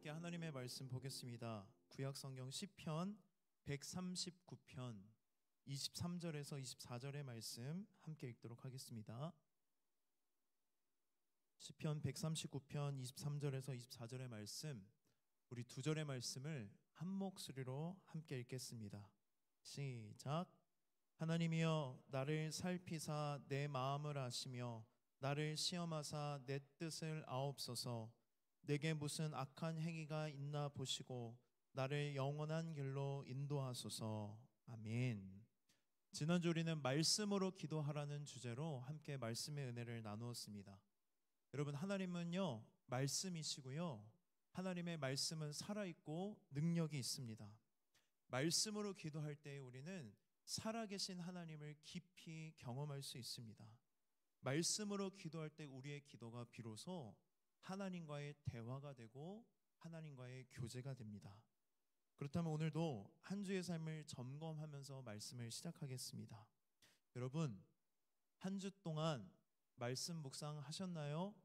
함께 하나님의 말씀 보겠습니다. 구약 성경 시편 139편 23절에서 24절의 말씀 함께 읽도록 하겠습니다. 시편 139편 23절에서 24절의 말씀, 우리 두 절의 말씀을 한 목소리로 함께 읽겠습니다. 시작. 하나님이여 나를 살피사 내 마음을 아시며 나를 시험하사 내 뜻을 아옵소서. 내게 무슨 악한 행위가 있나 보시고 나를 영원한 길로 인도하소서. 아멘. 지난주 우리는 말씀으로 기도하라는 주제로 함께 말씀의 은혜를 나누었습니다. 여러분, 하나님은요 말씀이시고요, 하나님의 말씀은 살아있고 능력이 있습니다. 말씀으로 기도할 때 우리는 살아계신 하나님을 깊이 경험할 수 있습니다. 말씀으로 기도할 때 우리의 기도가 비로소 하나님과의 대화가 되고 하나님과의 교제가 됩니다. 그렇다면 오늘도 한 주의 삶을 점검하면서 말씀을 시작하겠습니다. 여러분, 한 주 동안 말씀 묵상 하셨나요?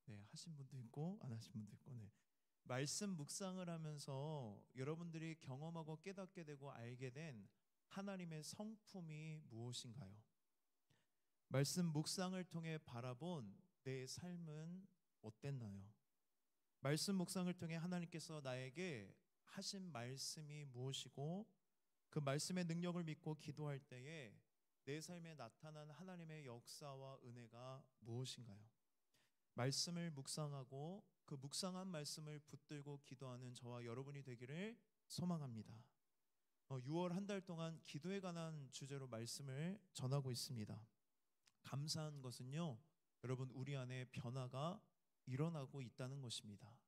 네, 하신 분도 있고 안 하신 분도 있고. 네. 말씀 묵상을 하면서 여러분들이 경험하고 깨닫게 되고 알게 된 하나님의 성품이 무엇인가요? 말씀 묵상을 통해 바라본 내 삶은 어땠나요? 말씀 묵상을 통해 하나님께서 나에게 하신 말씀이 무엇이고 그 말씀의 능력을 믿고 기도할 때에 내 삶에 나타난 하나님의 역사와 은혜가 무엇인가요? 말씀을 묵상하고 그 묵상한 말씀을 붙들고 기도하는 저와 여러분이 되기를 소망합니다. 6월 한 달 동안 기도에 관한 주제로 말씀을 전하고 있습니다. 감사한 것은요, 여러분, 우리 안에 변화가 일어나고 있다는 것입니다.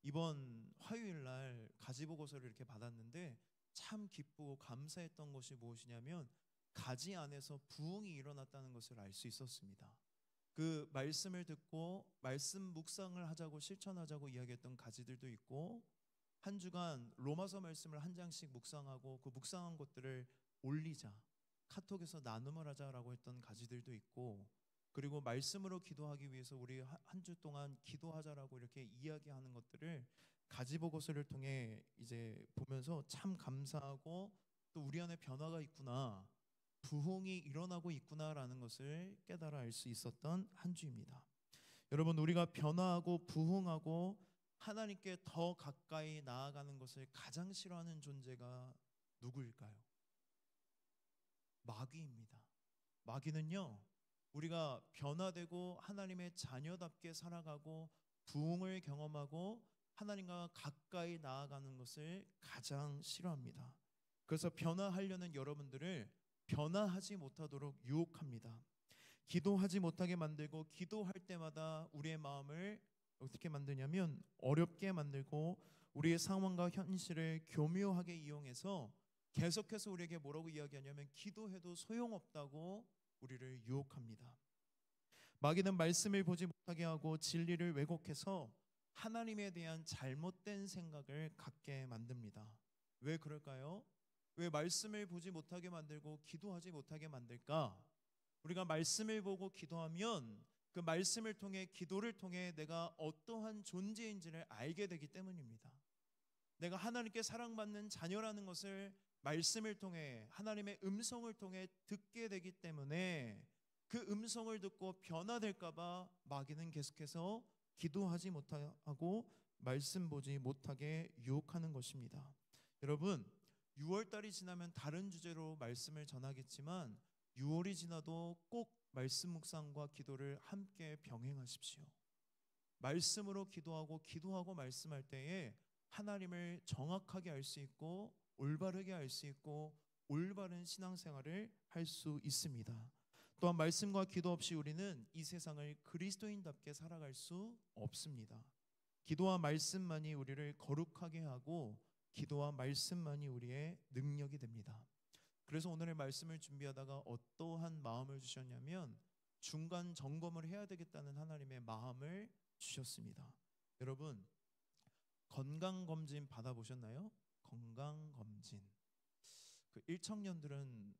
이번 화요일 날 가지보고서를 이렇게 받았는데 참 기쁘고 감사했던 것이 무엇이냐면 가지 안에서 부흥이 일어났다는 것을 알 수 있었습니다. 그 말씀을 듣고 말씀 묵상을 하자고 실천하자고 이야기했던 가지들도 있고, 한 주간 로마서 말씀을 한 장씩 묵상하고 그 묵상한 것들을 올리자, 카톡에서 나눔을 하자라고 했던 가지들도 있고, 그리고 말씀으로 기도하기 위해서 우리 한 주 동안 기도하자라고 이렇게 이야기하는 것들을 가지보고서를 통해 이제 보면서 참 감사하고 또 우리 안에 변화가 있구나, 부흥이 일어나고 있구나라는 것을 깨달아 알 수 있었던 한 주입니다. 여러분, 우리가 변화하고 부흥하고 하나님께 더 가까이 나아가는 것을 가장 싫어하는 존재가 누구일까요? 마귀입니다. 마귀는요, 우리가 변화되고 하나님의 자녀답게 살아가고 부흥을 경험하고 하나님과 가까이 나아가는 것을 가장 싫어합니다. 그래서 변화하려는 여러분들을 변화하지 못하도록 유혹합니다. 기도하지 못하게 만들고, 기도할 때마다 우리의 마음을 어떻게 만드냐면 어렵게 만들고 우리의 상황과 현실을 교묘하게 이용해서 계속해서 우리에게 뭐라고 이야기하냐면 기도해도 소용없다고 우리를 유혹합니다. 마귀는 말씀을 보지 못하게 하고 진리를 왜곡해서 하나님에 대한 잘못된 생각을 갖게 만듭니다. 왜 그럴까요? 왜 말씀을 보지 못하게 만들고 기도하지 못하게 만들까? 우리가 말씀을 보고 기도하면 그 말씀을 통해, 기도를 통해 내가 어떠한 존재인지를 알게 되기 때문입니다. 내가 하나님께 사랑받는 자녀라는 것을 말씀을 통해, 하나님의 음성을 통해 듣게 되기 때문에 그 음성을 듣고 변화될까 봐 마귀는 계속해서 기도하지 못하고 말씀 보지 못하게 유혹하는 것입니다. 여러분, 6월달이 지나면 다른 주제로 말씀을 전하겠지만 6월이 지나도 꼭 말씀 묵상과 기도를 함께 병행하십시오. 말씀으로 기도하고 말씀할 때에 하나님을 정확하게 알 수 있고 올바르게 알 수 있고 올바른 신앙생활을 할 수 있습니다. 또한 말씀과 기도 없이 우리는 이 세상을 그리스도인답게 살아갈 수 없습니다. 기도와 말씀만이 우리를 거룩하게 하고 기도와 말씀만이 우리의 능력이 됩니다. 그래서 오늘의 말씀을 준비하다가 어떠한 마음을 주셨냐면 중간 점검을 해야 되겠다는 하나님의 마음을 주셨습니다. 여러분, 건강검진 받아보셨나요? 건강검진. 그 1청년들은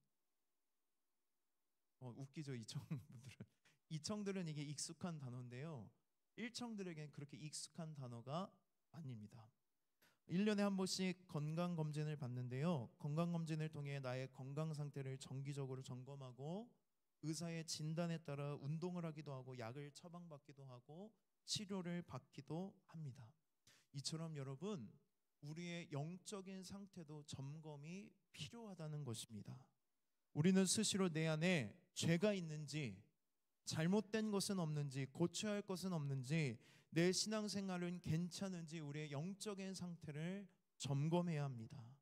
웃기죠, 2청년분들은. 이청들은 이게 익숙한 단어인데요. 일청들에겐 그렇게 익숙한 단어가 아닙니다. 1년에 한 번씩 건강검진을 받는데요. 건강검진을 통해 나의 건강 상태를 정기적으로 점검하고 의사의 진단에 따라 운동을 하기도 하고 약을 처방받기도 하고 치료를 받기도 합니다. 이처럼 여러분, 우리의 영적인 상태도 점검이 필요하다는 것입니다. 우리는 스스로 내 안에 죄가 있는지, 잘못된 것은 없는지, 고쳐야 할 것은 없는지, 내 신앙생활은 괜찮은지 우리의 영적인 상태를 점검해야 합니다.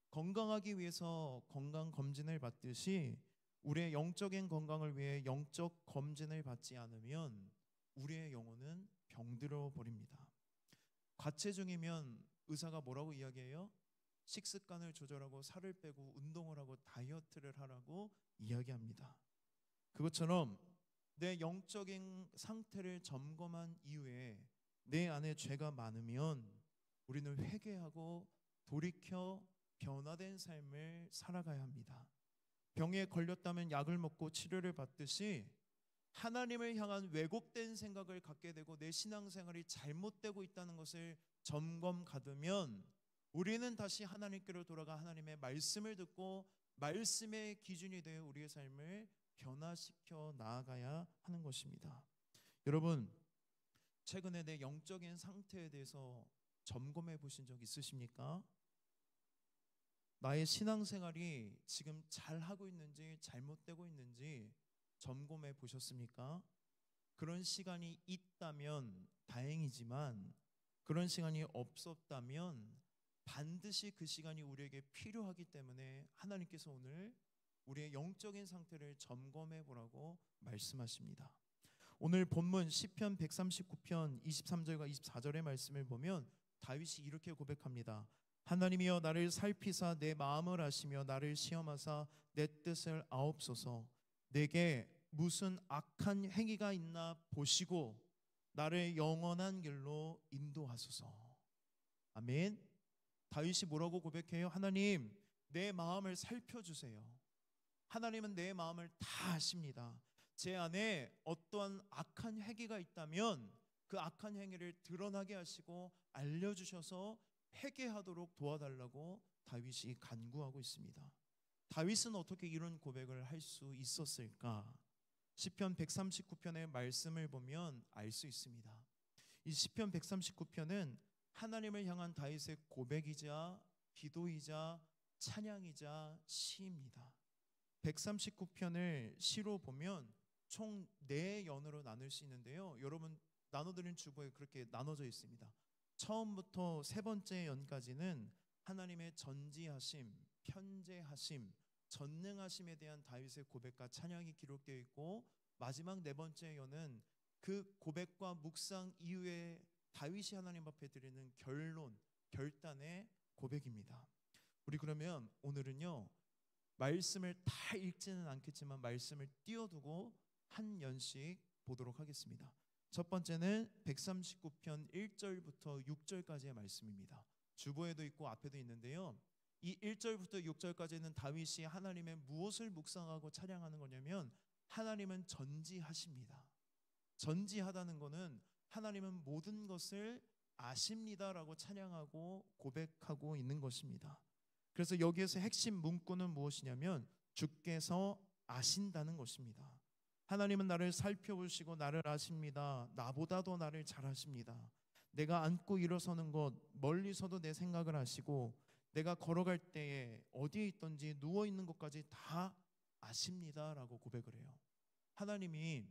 건강하기 위해서 건강 검진을 받듯이 우리의 영적인 건강을 위해 영적 검진을 받지 않으면 우리의 영혼은 병들어 버립니다. 과체중이면 의사가 뭐라고 이야기해요? 식습관을 조절하고 살을 빼고 운동을 하고 다이어트를 하라고 이야기합니다. 그것처럼 내 영적인 상태를 점검한 이후에 내 안에 죄가 많으면 우리는 회개하고 돌이켜 변화된 삶을 살아가야 합니다. 병에 걸렸다면 약을 먹고 치료를 받듯이 하나님을 향한 왜곡된 생각을 갖게 되고 내 신앙생활이 잘못되고 있다는 것을 점검 가두면 우리는 다시 하나님께로 돌아가 하나님의 말씀을 듣고 말씀의 기준이 되어 우리의 삶을 변화시켜 나아가야 하는 것입니다. 여러분, 최근에 내 영적인 상태에 대해서 점검해 보신 적 있으십니까? 나의 신앙생활이 지금 잘하고 있는지 잘못되고 있는지 점검해 보셨습니까? 그런 시간이 있다면 다행이지만 그런 시간이 없었다면 반드시 그 시간이 우리에게 필요하기 때문에 하나님께서 오늘 우리의 영적인 상태를 점검해 보라고 말씀하십니다. 오늘 본문 시편 139편 23절과 24절의 말씀을 보면 다윗이 이렇게 고백합니다. 하나님이여 나를 살피사 내 마음을 아시며 나를 시험하사 내 뜻을 아옵소서. 내게 무슨 악한 행위가 있나 보시고 나를 영원한 길로 인도하소서. 아멘. 다윗이 뭐라고 고백해요? 하나님, 내 마음을 살펴주세요. 하나님은 내 마음을 다 아십니다. 제 안에 어떠한 악한 행위가 있다면 그 악한 행위를 드러나게 하시고 알려주셔서 회개하도록 도와달라고 다윗이 간구하고 있습니다. 다윗은 어떻게 이런 고백을 할 수 있었을까? 시편 139편의 말씀을 보면 알 수 있습니다. 이 시편 139편은 하나님을 향한 다윗의 고백이자 기도이자 찬양이자 시입니다. 139편을 시로 보면 총 4연으로 나눌 수 있는데요. 여러분 나눠드린 주보에 그렇게 나눠져 있습니다. 처음부터 세 번째 연까지는 하나님의 전지하심, 편재하심, 전능하심에 대한 다윗의 고백과 찬양이 기록되어 있고 마지막 네 번째 연은 그 고백과 묵상 이후에 다윗이 하나님 앞에 드리는 결론, 결단의 고백입니다. 우리 그러면 오늘은요 말씀을 다 읽지는 않겠지만 말씀을 띄워두고 한 연씩 보도록 하겠습니다. 첫 번째는 139편 1절부터 6절까지의 말씀입니다. 주보에도 있고 앞에도 있는데요. 이 1절부터 6절까지는 다윗이 하나님의 무엇을 묵상하고 찬양하는 거냐면 하나님은 전지하십니다. 전지하다는 것은 하나님은 모든 것을 아십니다라고 찬양하고 고백하고 있는 것입니다. 그래서 여기에서 핵심 문구는 무엇이냐면 주께서 아신다는 것입니다. 하나님은 나를 살펴보시고 나를 아십니다. 나보다도 나를 잘 아십니다. 내가 앉고 일어서는 것 멀리서도 내 생각을 아시고 내가 걸어갈 때에 어디에 있든지 누워있는 것까지 다 아십니다라고 고백을 해요. 하나님이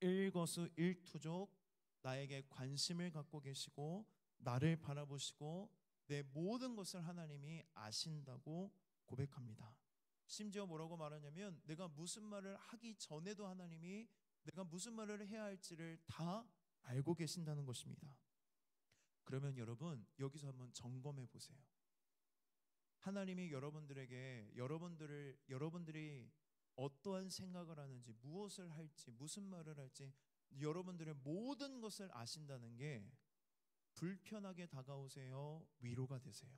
일거수일투족 나에게 관심을 갖고 계시고 나를 바라보시고 내 모든 것을 하나님이 아신다고 고백합니다. 심지어 뭐라고 말하냐면 내가 무슨 말을 하기 전에도 하나님이 내가 무슨 말을 해야 할지를 다 알고 계신다는 것입니다. 그러면 여러분 여기서 한번 점검해 보세요. 하나님이 여러분들에게 여러분들이 어떠한 생각을 하는지 무엇을 할지 무슨 말을 할지 여러분들의 모든 것을 아신다는 게 불편하게 다가오세요? 위로가 되세요?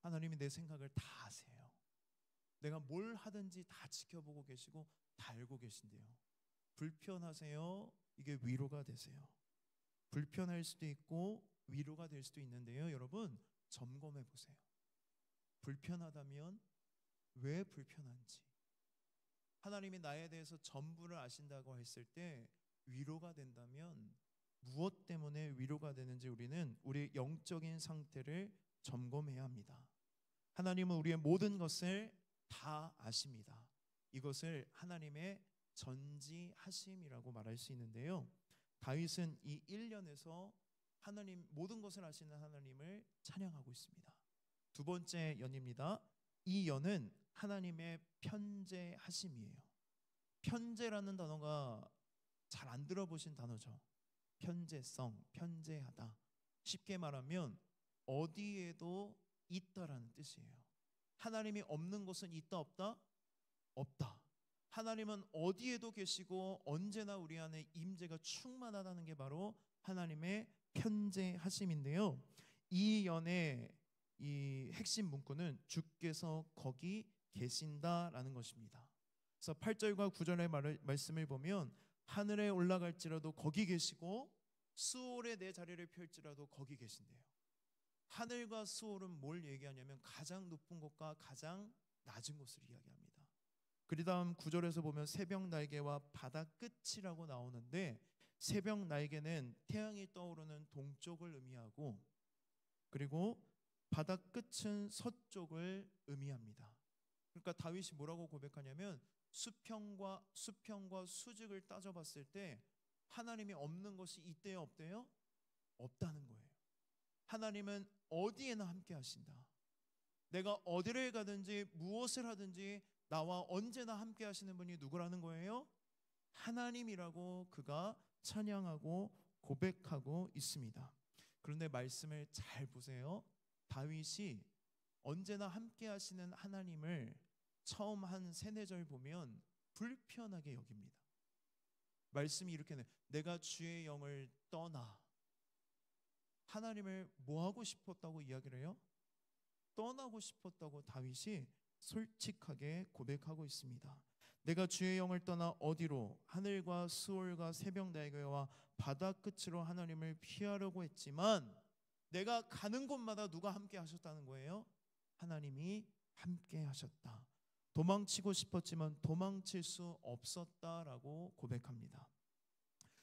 하나님이 내 생각을 다 아세요. 내가 뭘 하든지 다 지켜보고 계시고 다 알고 계신데요. 불편하세요? 이게 위로가 되세요. 불편할 수도 있고 위로가 될 수도 있는데요. 여러분 점검해 보세요. 불편하다면 왜 불편한지, 하나님이 나에 대해서 전부를 아신다고 했을 때 위로가 된다면 무엇 때문에 위로가 되는지 우리는 우리의 영적인 상태를 점검해야 합니다. 하나님은 우리의 모든 것을 다 아십니다. 이것을 하나님의 전지하심이라고 말할 수 있는데요. 다윗은 이 1년에서 하나님, 모든 것을 아시는 하나님을 찬양하고 있습니다. 두 번째 연입니다. 이 연은 하나님의 편재하심이에요. 편재라는 단어가 잘 안 들어보신 단어죠. 편재성, 편재하다. 쉽게 말하면 어디에도 있다라는 뜻이에요. 하나님이 없는 곳은 있다 없다? 없다. 하나님은 어디에도 계시고 언제나 우리 안에 임재가 충만하다는 게 바로 하나님의 편재하심인데요. 이 연의 이 핵심 문구는 주께서 거기 계신다라는 것입니다. 그래서 8절과 9절의 말씀을 보면 하늘에 올라갈지라도 거기 계시고 수월에 내 자리를 펼지라도 거기 계신대요. 하늘과 수월은 뭘 얘기하냐면 가장 높은 곳과 가장 낮은 곳을 이야기합니다. 그 다음 9절에서 보면 새벽 날개와 바다 끝이라고 나오는데, 새벽 날개는 태양이 떠오르는 동쪽을 의미하고, 그리고 바다 끝은 서쪽을 의미합니다. 그러니까 다윗이 뭐라고 고백하냐면 수평과 수직을 따져봤을 때 하나님이 없는 것이 있대요 없대요? 없다는 거예요. 하나님은 어디에나 함께 하신다. 내가 어디를 가든지 무엇을 하든지 나와 언제나 함께 하시는 분이 누구라는 거예요? 하나님이라고 그가 찬양하고 고백하고 있습니다. 그런데 말씀을 잘 보세요. 다윗이 언제나 함께 하시는 하나님을 처음 한 3-4절 보면 불편하게 여깁니다. 말씀이 이렇게 내가 주의 영을 떠나. 하나님을 뭐 하고 싶었다고 이야기를 해요? 떠나고 싶었다고 다윗이 솔직하게 고백하고 있습니다. 내가 주의 영을 떠나 어디로? 하늘과 수월과 새벽 날개와 바다 끝으로 하나님을 피하려고 했지만 내가 가는 곳마다 누가 함께 하셨다는 거예요? 하나님이 함께 하셨다. 도망치고 싶었지만 도망칠 수 없었다라고 고백합니다.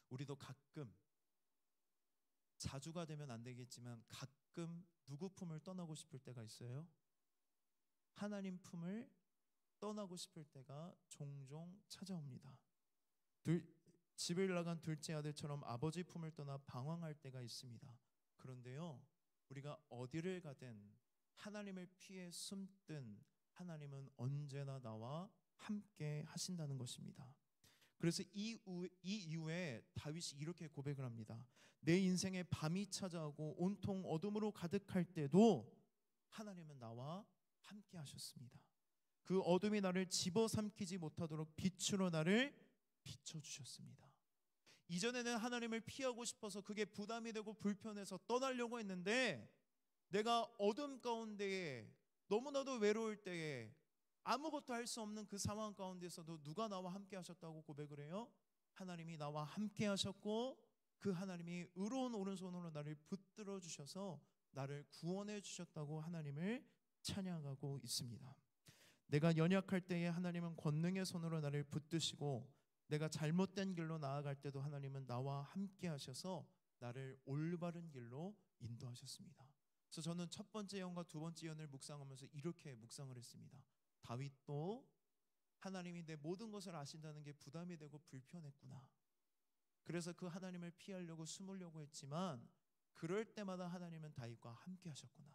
우리도 가끔, 자주가 되면 안 되겠지만 가끔 누구 품을 떠나고 싶을 때가 있어요. 하나님 품을 떠나고 싶을 때가 종종 찾아옵니다. 집을 나간 둘째 아들처럼 아버지 품을 떠나 방황할 때가 있습니다. 그런데요, 우리가 어디를 가든 하나님을 피해 숨든 하나님은 언제나 나와 함께 하신다는 것입니다. 그래서 이 이후에 다윗이 이렇게 고백을 합니다. 내 인생에 밤이 찾아오고 온통 어둠으로 가득할 때도 하나님은 나와 함께 하셨습니다. 그 어둠이 나를 집어삼키지 못하도록 빛으로 나를 비춰주셨습니다. 이전에는 하나님을 피하고 싶어서 그게 부담이 되고 불편해서 떠나려고 했는데, 내가 어둠 가운데에 너무나도 외로울 때에 아무것도 할 수 없는 그 상황 가운데서도 누가 나와 함께 하셨다고 고백을 해요? 하나님이 나와 함께 하셨고 그 하나님이 의로운 오른손으로 나를 붙들어 주셔서 나를 구원해 주셨다고 하나님을 찬양하고 있습니다. 내가 연약할 때에 하나님은 권능의 손으로 나를 붙드시고 내가 잘못된 길로 나아갈 때도 하나님은 나와 함께 하셔서 나를 올바른 길로 인도하셨습니다. 그래서 저는 첫 번째 예언과 두 번째 예언을 묵상하면서 이렇게 묵상을 했습니다. 다윗도 하나님이 내 모든 것을 아신다는 게 부담이 되고 불편했구나. 그래서 그 하나님을 피하려고 숨으려고 했지만 그럴 때마다 하나님은 다윗과 함께 하셨구나.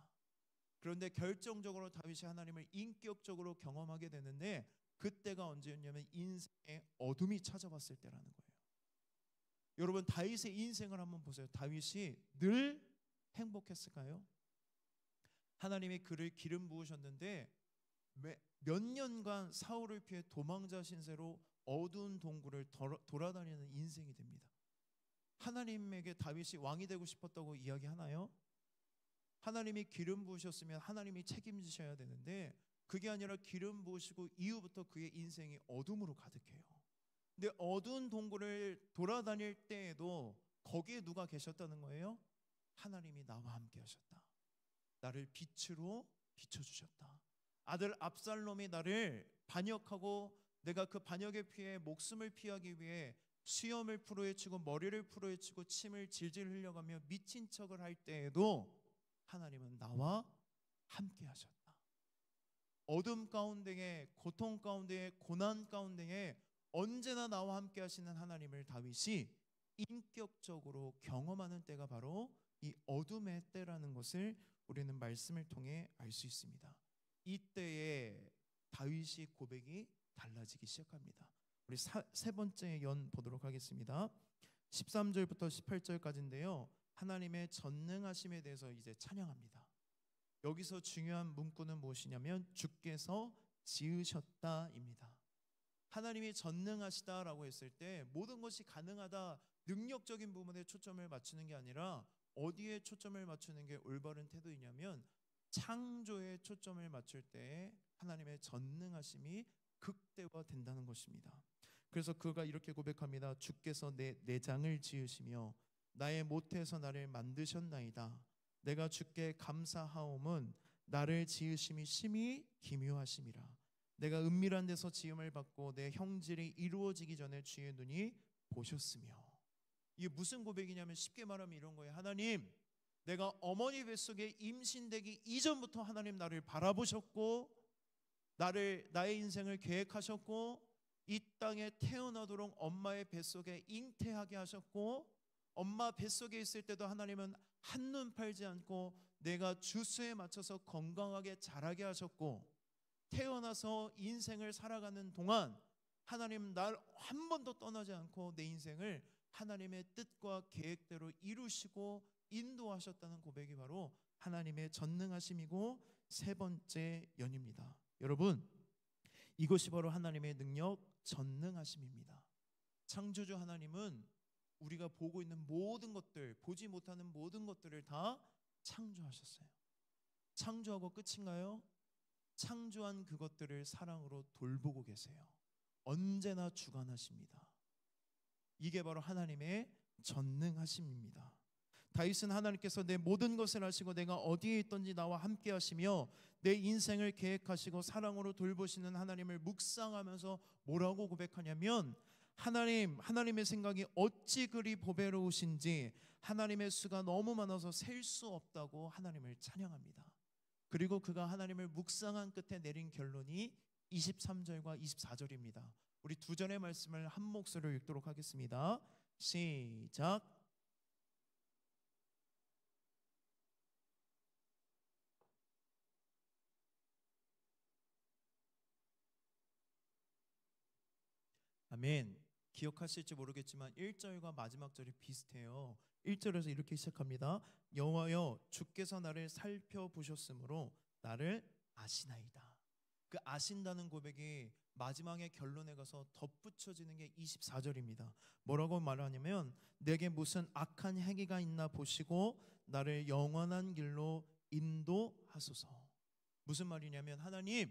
그런데 결정적으로 다윗이 하나님을 인격적으로 경험하게 되는데 그때가 언제였냐면 인생의 어둠이 찾아왔을 때라는 거예요. 여러분, 다윗의 인생을 한번 보세요. 다윗이 늘 행복했을까요? 하나님이 그를 기름 부으셨는데 몇 년간 사울을 피해 도망자 신세로 어두운 동굴을 돌아다니는 인생이 됩니다. 하나님에게 다윗이 왕이 되고 싶었다고 이야기하나요? 하나님이 기름 부으셨으면 하나님이 책임지셔야 되는데 그게 아니라 기름 부으시고 이후부터 그의 인생이 어둠으로 가득해요. 근데 어두운 동굴을 돌아다닐 때에도 거기에 누가 계셨다는 거예요? 하나님이 나와 함께 하셨다. 나를 빛으로 비춰주셨다. 아들 압살롬이 나를 반역하고 내가 그 반역에 피해 목숨을 피하기 위해 수염을 풀어헤치고 머리를 풀어헤치고 침을 질질 흘려가며 미친 척을 할 때에도 하나님은 나와 함께 하셨다. 어둠 가운데에, 고통 가운데에, 고난 가운데에 언제나 나와 함께 하시는 하나님을 다윗이 인격적으로 경험하는 때가 바로 이 어둠의 때라는 것을 우리는 말씀을 통해 알 수 있습니다. 이때에 다윗의 고백이 달라지기 시작합니다. 우리 세 번째 연 보도록 하겠습니다. 13절부터 18절까지인데요. 하나님의 전능하심에 대해서 이제 찬양합니다. 여기서 중요한 문구는 무엇이냐면 주께서 지으셨다입니다. 하나님이 전능하시다라고 했을 때 모든 것이 가능하다, 능력적인 부분에 초점을 맞추는 게 아니라 어디에 초점을 맞추는 게 올바른 태도이냐면 창조에 초점을 맞출 때 하나님의 전능하심이 극대화된다는 것입니다. 그래서 그가 이렇게 고백합니다. 주께서 내 내장을 지으시며 나의 모태에서 나를 만드셨나이다. 내가 주께 감사하옴은 나를 지으심이 심히 기묘하심이라. 내가 은밀한 데서 지음을 받고 내 형질이 이루어지기 전에 주의 눈이 보셨으며. 이게 무슨 고백이냐면 쉽게 말하면 이런 거예요. 하나님, 내가 어머니 뱃속에 임신되기 이전부터 하나님 나를 바라보셨고 나의 인생을 계획하셨고 이 땅에 태어나도록 엄마의 뱃속에 잉태하게 하셨고 엄마 뱃속에 있을 때도 하나님은 한눈 팔지 않고 내가 주수에 맞춰서 건강하게 자라게 하셨고 태어나서 인생을 살아가는 동안 하나님 날 한 번도 떠나지 않고 내 인생을 하나님의 뜻과 계획대로 이루시고 인도하셨다는 고백이 바로 하나님의 전능하심이고 세 번째 연입니다. 여러분, 이것이 바로 하나님의 능력, 전능하심입니다. 창조주 하나님은 우리가 보고 있는 모든 것들, 보지 못하는 모든 것들을 다 창조하셨어요. 창조하고 끝인가요? 창조한 그것들을 사랑으로 돌보고 계세요. 언제나 주관하십니다. 이게 바로 하나님의 전능하심입니다. 다윗은 하나님께서 내 모든 것을 아시고 내가 어디에 있든지 나와 함께 하시며 내 인생을 계획하시고 사랑으로 돌보시는 하나님을 묵상하면서 뭐라고 고백하냐면 하나님의 생각이 어찌 그리 보배로우신지 하나님의 수가 너무 많아서 셀 수 없다고 하나님을 찬양합니다. 그리고 그가 하나님을 묵상한 끝에 내린 결론이 23절과 24절입니다. 우리 두 절의 말씀을 한 목소리로 읽도록 하겠습니다. 시작. 아멘. 기억하실지 모르겠지만 1절과 마지막 절이 비슷해요. 1절에서 이렇게 시작합니다. 여호와여 주께서 나를 살펴보셨으므로 나를 아시나이다. 그 아신다는 고백이 마지막에 결론에 가서 덧붙여지는 게 24절입니다. 뭐라고 말하냐면 내게 무슨 악한 행위가 있나 보시고 나를 영원한 길로 인도하소서. 무슨 말이냐면 하나님,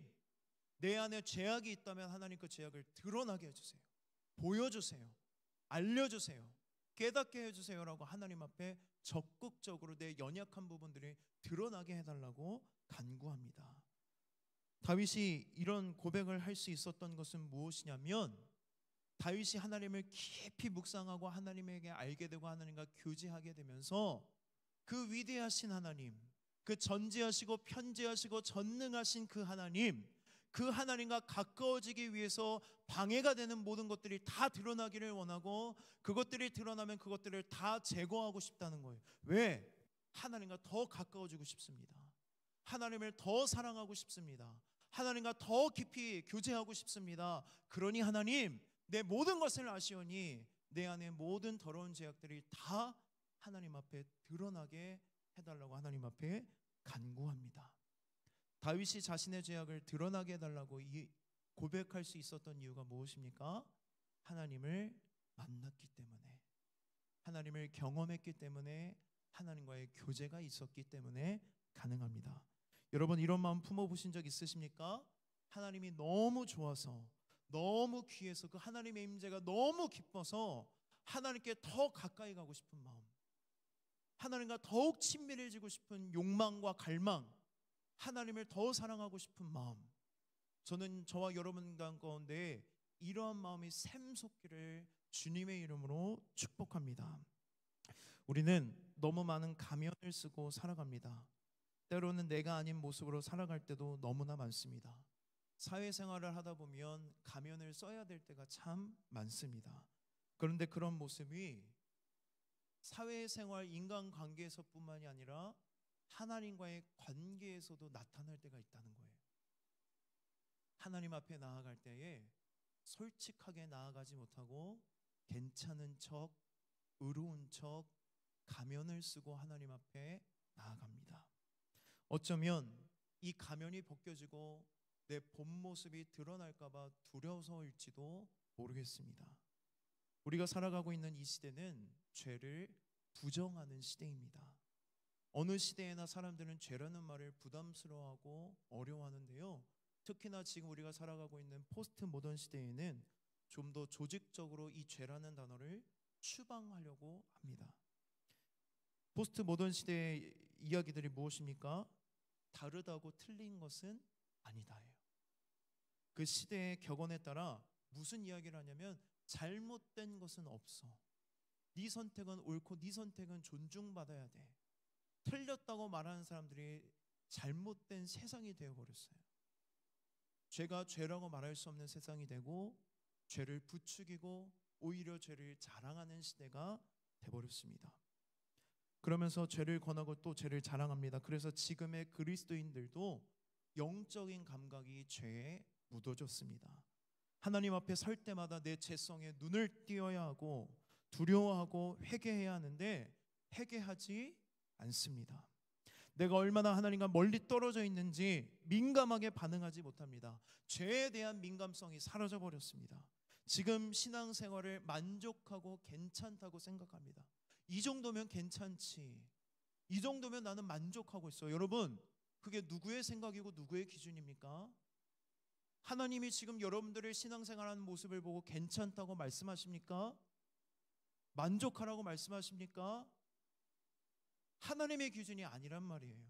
내 안에 죄악이 있다면 하나님 그 죄악을 드러나게 해주세요. 보여주세요. 알려주세요. 깨닫게 해주세요라고 하나님 앞에 적극적으로 내 연약한 부분들이 드러나게 해달라고 간구합니다. 다윗이 이런 고백을 할 수 있었던 것은 무엇이냐면 다윗이 하나님을 깊이 묵상하고 하나님에게 알게 되고 하나님과 교제하게 되면서 그 위대하신 하나님, 그 전지하시고 편지하시고 전능하신 그 하나님과 가까워지기 위해서 방해가 되는 모든 것들이 다 드러나기를 원하고 그것들이 드러나면 그것들을 다 제거하고 싶다는 거예요. 왜? 하나님과 더 가까워지고 싶습니다. 하나님을 더 사랑하고 싶습니다. 하나님과 더 깊이 교제하고 싶습니다. 그러니 하나님, 내 모든 것을 아시오니 내 안에 모든 더러운 죄악들이 다 하나님 앞에 드러나게 해달라고 하나님 앞에 간구합니다. 다윗이 자신의 죄악을 드러나게 해달라고 고백할 수 있었던 이유가 무엇입니까? 하나님을 만났기 때문에, 하나님을 경험했기 때문에, 하나님과의 교제가 있었기 때문에 가능합니다. 여러분 이런 마음 품어보신 적 있으십니까? 하나님이 너무 좋아서, 너무 귀해서, 그 하나님의 임재가 너무 기뻐서 하나님께 더 가까이 가고 싶은 마음, 하나님과 더욱 친밀해지고 싶은 욕망과 갈망, 하나님을 더 사랑하고 싶은 마음, 저는 저와 여러분 가운데 이러한 마음이 샘솟기를 주님의 이름으로 축복합니다. 우리는 너무 많은 가면을 쓰고 살아갑니다. 때로는 내가 아닌 모습으로 살아갈 때도 너무나 많습니다. 사회생활을 하다 보면 가면을 써야 될 때가 참 많습니다. 그런데 그런 모습이 사회생활 인간관계에서뿐만이 아니라 하나님과의 관계에서도 나타날 때가 있다는 거예요. 하나님 앞에 나아갈 때에 솔직하게 나아가지 못하고 괜찮은 척, 의로운 척, 가면을 쓰고 하나님 앞에 나아갑니다. 어쩌면 이 가면이 벗겨지고 내 본 모습이 드러날까 봐 두려워서일지도 모르겠습니다. 우리가 살아가고 있는 이 시대는 죄를 부정하는 시대입니다. 어느 시대에나 사람들은 죄라는 말을 부담스러워하고 어려워하는데요. 특히나 지금 우리가 살아가고 있는 포스트 모던 시대에는 좀 더 조직적으로 이 죄라는 단어를 추방하려고 합니다. 포스트 모던 시대의 이야기들이 무엇입니까? 다르다고 틀린 것은 아니다예요. 그 시대의 격언에 따라 무슨 이야기를 하냐면 잘못된 것은 없어. 네 선택은 옳고 네 선택은 존중받아야 돼. 틀렸다고 말하는 사람들이 잘못된 세상이 되어버렸어요. 죄가 죄라고 말할 수 없는 세상이 되고 죄를 부추기고 오히려 죄를 자랑하는 시대가 되어버렸습니다. 그러면서 죄를 권하고 또 죄를 자랑합니다. 그래서 지금의 그리스도인들도 영적인 감각이 죄에 묻어졌습니다. 하나님 앞에 설 때마다 내 죄성에 눈을 띄어야 하고 두려워하고 회개해야 하는데 회개하지 않습니다. 내가 얼마나 하나님과 멀리 떨어져 있는지 민감하게 반응하지 못합니다. 죄에 대한 민감성이 사라져 버렸습니다. 지금 신앙생활을 만족하고 괜찮다고 생각합니다. 이 정도면 괜찮지, 이 정도면 나는 만족하고 있어. 여러분, 그게 누구의 생각이고 누구의 기준입니까? 하나님이 지금 여러분들의 신앙생활하는 모습을 보고 괜찮다고 말씀하십니까? 만족하라고 말씀하십니까? 하나님의 기준이 아니란 말이에요.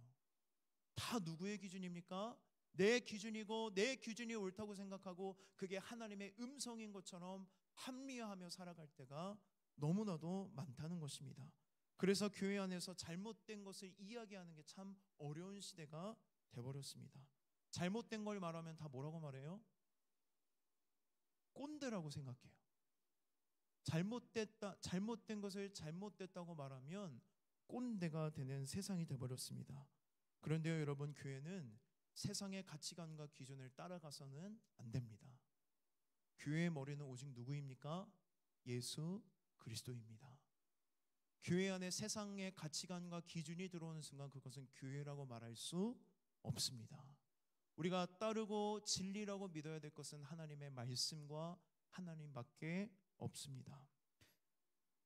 다 누구의 기준입니까? 내 기준이고 내 기준이 옳다고 생각하고 그게 하나님의 음성인 것처럼 합리화하며 살아갈 때가 너무나도 많다는 것입니다. 그래서 교회 안에서 잘못된 것을 이야기하는 게 참 어려운 시대가 되어버렸습니다. 잘못된 걸 말하면 다 뭐라고 말해요? 꼰대라고 생각해요. 잘못된 것을 잘못됐다고 말하면 꼰대가 되는 세상이 되어버렸습니다. 그런데요, 여러분, 교회는 세상의 가치관과 기준을 따라가서는 안 됩니다. 교회의 머리는 오직 누구입니까? 예수 그리스도입니다. 교회 안에 세상의 가치관과 기준이 들어오는 순간 그것은 교회라고 말할 수 없습니다. 우리가 따르고 진리라고 믿어야 될 것은 하나님의 말씀과 하나님밖에 없습니다.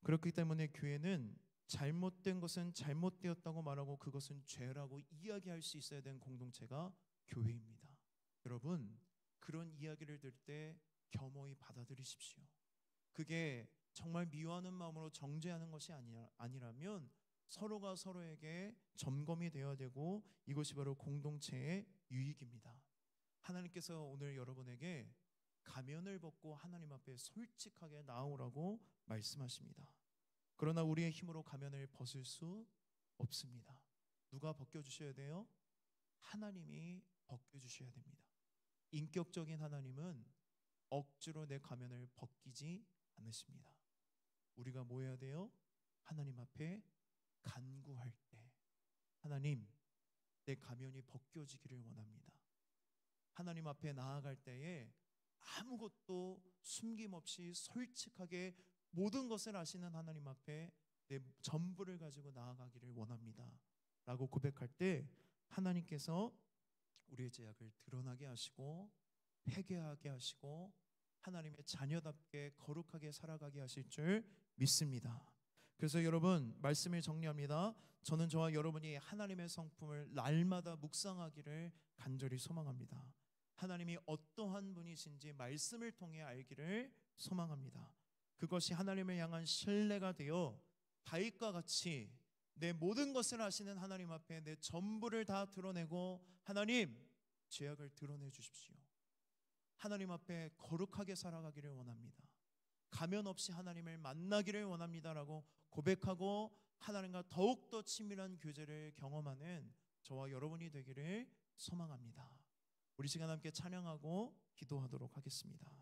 그렇기 때문에 교회는 잘못된 것은 잘못되었다고 말하고 그것은 죄라고 이야기할 수 있어야 되는 공동체가 교회입니다. 여러분, 그런 이야기를 들을 때 겸허히 받아들이십시오. 그게 정말 미워하는 마음으로 정죄하는 것이 아니라면 서로가 서로에게 점검이 되어야 되고 이것이 바로 공동체의 유익입니다. 하나님께서 오늘 여러분에게 가면을 벗고 하나님 앞에 솔직하게 나오라고 말씀하십니다. 그러나 우리의 힘으로 가면을 벗을 수 없습니다. 누가 벗겨주셔야 돼요? 하나님이 벗겨주셔야 됩니다. 인격적인 하나님은 억지로 내 가면을 벗기지 않으십니다. 우리가 뭐 해야 돼요? 하나님 앞에 간구할 때 하나님, 내 가면이 벗겨지기를 원합니다. 하나님 앞에 나아갈 때에 아무것도 숨김없이 솔직하게 모든 것을 아시는 하나님 앞에 내 전부를 가지고 나아가기를 원합니다 라고 고백할 때 하나님께서 우리의 죄악을 드러나게 하시고 회개하게 하시고 하나님의 자녀답게 거룩하게 살아가게 하실 줄 믿습니다. 그래서 여러분, 말씀을 정리합니다. 저는 저와 여러분이 하나님의 성품을 날마다 묵상하기를 간절히 소망합니다. 하나님이 어떠한 분이신지 말씀을 통해 알기를 소망합니다. 그것이 하나님을 향한 신뢰가 되어 다윗과 같이 내 모든 것을 아시는 하나님 앞에 내 전부를 다 드러내고 하나님 죄악을 드러내 주십시오. 하나님 앞에 거룩하게 살아가기를 원합니다. 가면 없이 하나님을 만나기를 원합니다라고 고백하고 하나님과 더욱더 친밀한 교제를 경험하는 저와 여러분이 되기를 소망합니다. 우리 시간 함께 찬양하고 기도하도록 하겠습니다.